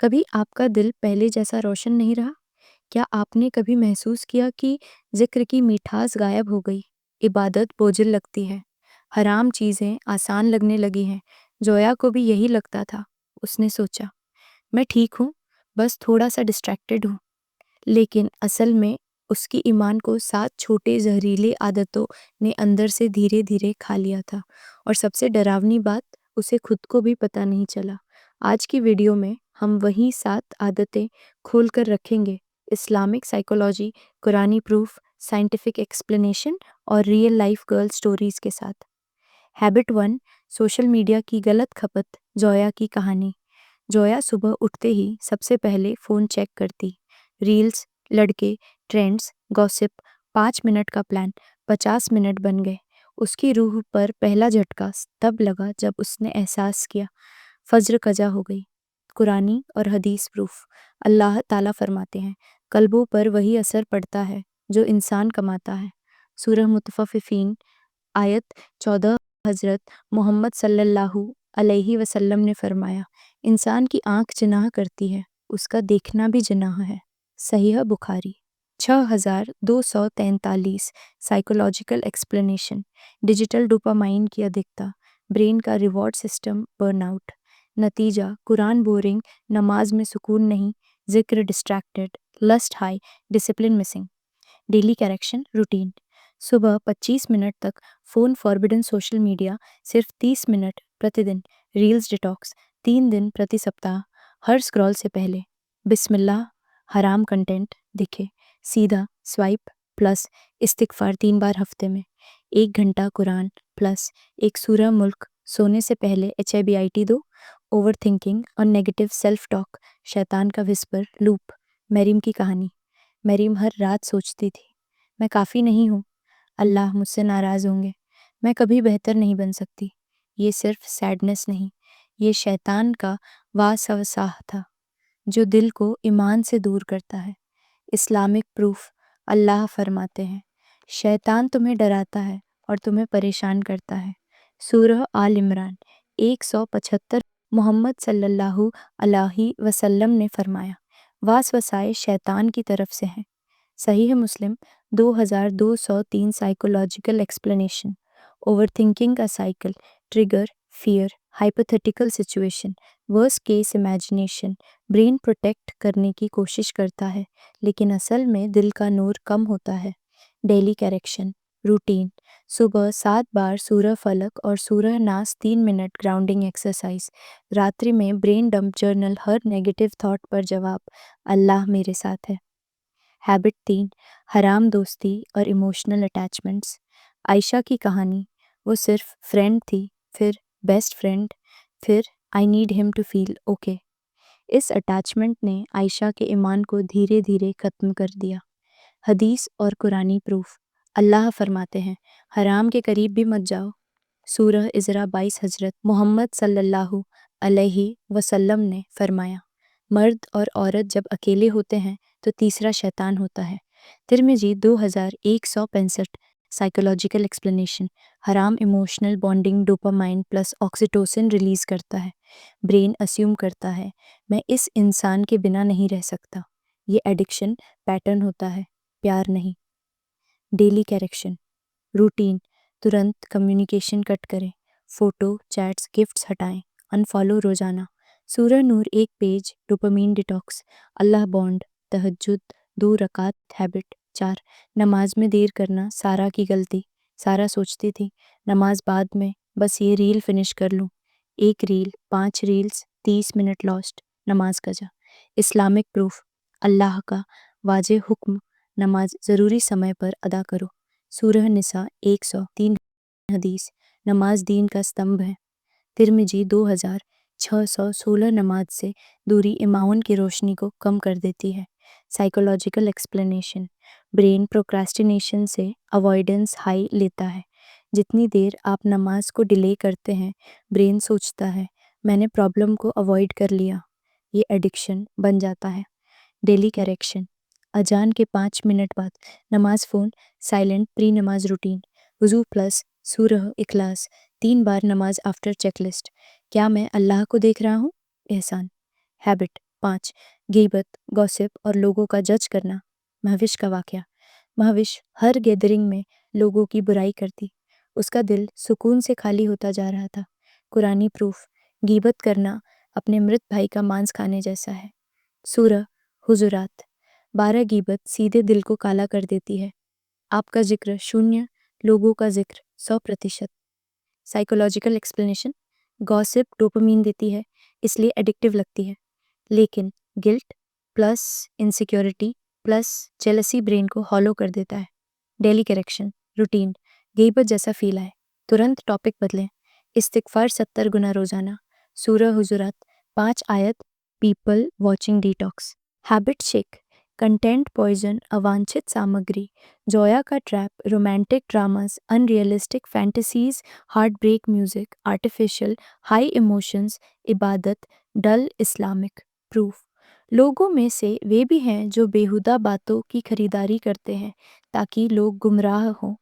کبھی آپ کا دل پہلے جیسا روشن نہیں رہا؟ کیا آپ نے کبھی محسوس کیا کہ ذکر کی میٹھاس غائب ہو گئی، عبادت بوجھل لگتی ہے، حرام چیزیں آسان لگنے لگی ہیں؟ جویا کو بھی یہی لگتا تھا۔ اس نے سوچا، میں ٹھیک ہوں، بس تھوڑا سا ڈسٹریکٹڈ ہوں۔ لیکن اصل میں اس کی ایمان کو 7 چھوٹے زہریلے عادتوں نے اندر سے دھیرے دھیرے کھا لیا تھا، اور سب سے ڈراؤنی بات، اسے خود کو بھی پتہ نہیں چلا۔ آج کی ویڈیو میں ہم وہی 7 عادتیں کھول کر رکھیں گے، اسلامک سائیکولوجی، قرآنی پروف، سائنٹیفک ایکسپلینیشن اور ریئل لائف گرل سٹوریز کے ساتھ۔ ہیبٹ 1، سوشل میڈیا کی غلط کھپت۔ جویا کی کہانی۔ جویا صبح اٹھتے ہی سب سے پہلے فون چیک کرتی۔ ریلز، لڑکے، ٹرینڈز، گوسپ۔ 5 منٹ کا پلان 50 منٹ بن گئے۔ اس کی روح پر پہلا جھٹکا تب لگا جب اس نے احساس کیا فجر قضا ہو گئی۔ قرآنی اور حدیث پروف۔ اللہ تعالیٰ فرماتے ہیں، قلبوں پر وہی اثر پڑتا ہے جو انسان کماتا ہے۔ سورہ مطففین آیت 14۔ حضرت محمد صلی اللہ علیہ وسلم نے فرمایا، انسان کی آنکھ جناح کرتی ہے، اس کا دیکھنا بھی جناح ہے۔ صحیح بخاری۔ 6243 سائیکولوجیکل ایکسپلینیشن۔ ڈیجیٹل ڈوپامائن کی ادھکتا، برین کا ریوارڈ سسٹم برن آؤٹ۔ نتیجہ، قرآن بورنگ، نماز میں سکون نہیں، ذکر distracted, list high, discipline missing. Daily correction routine. صبح 25 منٹ تک فون فاربیڈن، سوشل میڈیا صرف 30 منٹ پرتی دن۔ ریلز ڈیٹاکس 3 دن پرتی سپتاہ۔ ہر سکرول سے پہلے بسم اللہ، حرام کنٹینٹ دکھے سیدھا سوائپ، پلس استغفار 3 بار ہفتے میں۔ 1 گھنٹہ قرآن پلس ایک سورہ ملک۔ سونے سے پہلے HIBIT دو۔ اوور تھنکنگ اور نیگیٹو سیلف ٹاک، شیطان کا وسپر لوپ۔ مریم کی کہانی۔ مریم ہر رات سوچتی تھی، میں کافی نہیں ہوں، اللہ مجھ سے ناراض ہوں گے، میں کبھی بہتر نہیں بن سکتی۔ یہ صرف سیڈنس نہیں، یہ شیطان کا واسوسہ تھا جو دل کو ایمان سے دور کرتا ہے۔ Islamic proof. اللہ فرماتے ہیں، شیطان تمہیں ڈراتا ہے اور تمہیں پریشان کرتا ہے۔ سورہ آل عمران 175۔ محمد صلی اللہ علیہ وسلم نے فرمایا، وسوسائے شیطان کی طرف سے ہیں۔ Sahih Muslim 2203۔ Psychological explanation. Overthinking کا cycle, trigger, fear, hypothetical situation, worst case imagination. Brain protect کرنے کی کوشش کرتا ہے، لیکن اصل میں دل کا نور کم ہوتا ہے۔ Daily correction routine. صبح 7 بار سورہ فلق اور سورہ ناس، 3 منٹ گراؤنڈنگ ایکسرسائز۔ راتری میں برین ڈمپ جرنل، ہر نیگیٹو تھاٹ پر جواب، اللہ میرے ساتھ ہے۔ ہیبٹ 3، حرام دوستی اور ایموشنل اٹیچمنٹس۔ عائشہ کی کہانی، وہ صرف فرینڈ تھی، پھر بیسٹ فرینڈ، پھر I need him to feel okay. اس اٹیچمنٹ نے عائشہ کے ایمان کو دھیرے دھیرے ختم کر دیا۔ حدیث اور قرآنی پروف۔ اللہ فرماتے ہیں، حرام کے قریب بھی مت جاؤ۔ سورہ اسراء 22۔ حضرت محمد صلی اللہ علیہ وسلم نے فرمایا، مرد اور عورت جب اکیلے ہوتے ہیں تو تیسرا شیطان ہوتا ہے۔ ترمذی 2165۔ Psychological explanation. حرام emotional bonding dopamine plus oxytocin release کرتا ہے۔ برین اسیوم کرتا ہے، میں اس انسان کے بنا نہیں رہ سکتا۔ یہ ایڈکشن پیٹرن ہوتا ہے، پیار نہیں۔ Daily correction routine. ترنت کمیونیکیشن کٹ کریں، فوٹو، چیٹس، گفٹس ہٹائیں، انفالو روزانہ۔ سورہ نور 1 پیج، ڈوپامین ڈیٹاکس۔ اللہ بانڈ، تہجد 2 رکعت۔ ہیبٹ 4، نماز میں دیر کرنا، سارہ کی غلطی۔ سارہ سوچتی تھی، نماز بعد میں، بس یہ ریل فنش کر لوں۔ 1 ریل، 5 ریلز، 30 منٹ لاسٹ۔ نماز قضا۔ Islamic proof. اللہ کا واضح حکم، نماز ضروری سمے پر ادا کرو۔ سورہ نساء 103۔ حدیث، نماز دین کا ستمبھ ہے۔ ترمذی 2616۔ نماز سے دوری ایمان کی روشنی کو کم کر دیتی ہے۔ Psychological explanation. برین پروکراسٹینیشن سے اوائیڈنس ہائی لیتا ہے۔ جتنی دیر آپ نماز کو ڈیلے کرتے ہیں، برین سوچتا ہے، میں نے پرابلم کو اوائڈ کر لیا۔ یہ ایڈکشن بن جاتا ہے۔ Daily correction. اذان کے 5 منٹ بعد نماز، فون سائلنٹ۔ پری نماز روٹین، وضو پلس سورہ اخلاص، 3 بار نماز آفٹر چیک لسٹ۔ کیا میں اللہ کو دیکھ رہا ہوں؟ احسان۔ ہیبٹ 5 غیبت، گوسپ اور لوگوں کا جج کرنا۔ مہوش کا واقعہ۔ مہوش ہر گیدرنگ میں لوگوں کی برائی کرتی، اس کا دل سکون سے خالی ہوتا جا رہا تھا۔ قرآنی پروف: غیبت کرنا اپنے مرد بھائی کا مانس کھانے جیسا ہے۔ سورہ حجرات 12 غیبت سیدھے دل کو کالا کر دیتی ہے۔ آپ کا ذکر 0، لوگوں کا ذکر 100%۔ سائیکولوجیکل ایکسپلینیشن: گوسپ ڈوپامین دیتی ہے، اس لیے ایڈکٹیو لگتی ہے، لیکن guilt plus insecurity plus jealousy brain کو ہالو کر دیتا ہے۔ ڈیلی کریکشن روٹین: غیبت جیسا فیل آئے ترنت ٹاپک بدلیں۔ استغفار 70 گنا روزانہ۔ سورہ حجرات 5 آیت۔ People watching detox. Habit shake: content poison, اوانچھت سامگری، جویا کا trap, romantic dramas, unrealistic fantasies, heartbreak music, artificial high emotions, عبادت ڈل اسلامک۔ پروف: لوگوں میں سے وہ بھی ہیں جو بیہودہ باتوں کی خریداری کرتے ہیں تاکہ لوگ گمراہ ہوں۔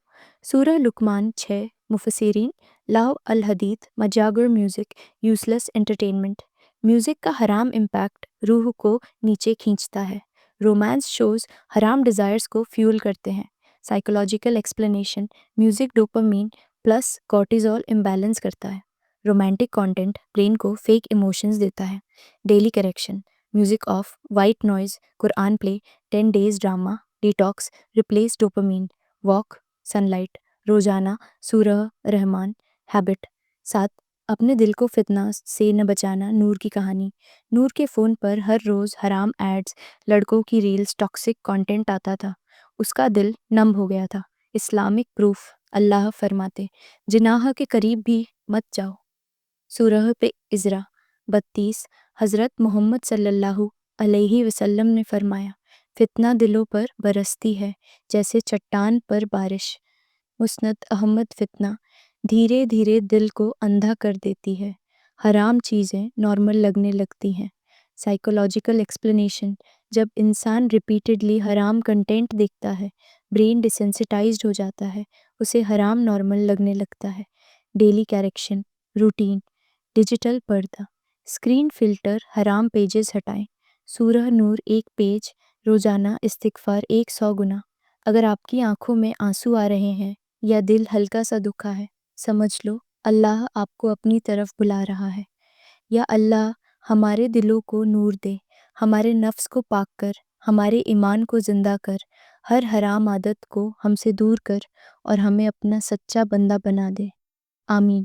سورہ لقمان 6 مفسرین: لہو الحدیث مجاغر میوزک یوزلیس انٹرٹینمنٹ۔ میوزک کا حرام امپیکٹ روح کو نیچے کھینچتا ہے۔ رومانس شوز حرام ڈیزائرز کو فیول کرتے ہیں۔ Psychological explanation: music dopamine plus cortisol imbalance کرتا ہے۔ رومانٹک کانٹینٹ برین کو فیک ایموشنز دیتا ہے۔ Daily correction: music off, white noise, قرآن play, 10 days drama detox, replace dopamine, walk, sun light, روزانہ سورہ رحمان۔ ہیبٹ 7 اپنے دل کو فتنہ سے نہ بچانا۔ نور کی کہانی۔ نور کے فون پر ہر روز حرام ایڈز، لڑکوں کی ریلز، ٹاکسک کانٹینٹ آتا تھا، اس کا دل نم ہو گیا تھا۔ اسلامک پروف: اللہ فرماتے جناح کے قریب بھی مت جاؤ۔ سورہ پہ اذرا 32 حضرت محمد صلی اللہ علیہ وسلم نے فرمایا، فتنہ دلوں پر برستی ہے جیسے چٹان پر بارش۔ مسند احمد: فتنہ دھیرے دھیرے دل کو اندھا کر دیتی ہے، حرام چیزیں نارمل لگنے لگتی ہیں۔ سائیکولوجیکل ایکسپلینیشن: جب انسان ریپیٹڈلی حرام کنٹینٹ دیکھتا ہے، برین ڈیسینسٹائزڈ ہو جاتا ہے، اسے حرام نارمل لگنے لگتا ہے۔ ڈیلی کریکشن روٹین: ڈیجیٹل پردہ، اسکرین فلٹر، حرام پیجز ہٹائیں۔ سورہ نور 1 پیج، روزانہ استغفار 100 گنا۔ اگر آپ کی آنکھوں میں آنسو آ رہے ہیں یا دل ہلکا سا دکھا ہے، سمجھ لو اللہ آپ کو اپنی طرف بلا رہا ہے۔ یا اللہ ہمارے دلوں کو نور دے، ہمارے نفس کو پاک کر، ہمارے ایمان کو زندہ کر، ہر حرام عادت کو ہم سے دور کر اور ہمیں اپنا سچا بندہ بنا دے۔ آمین۔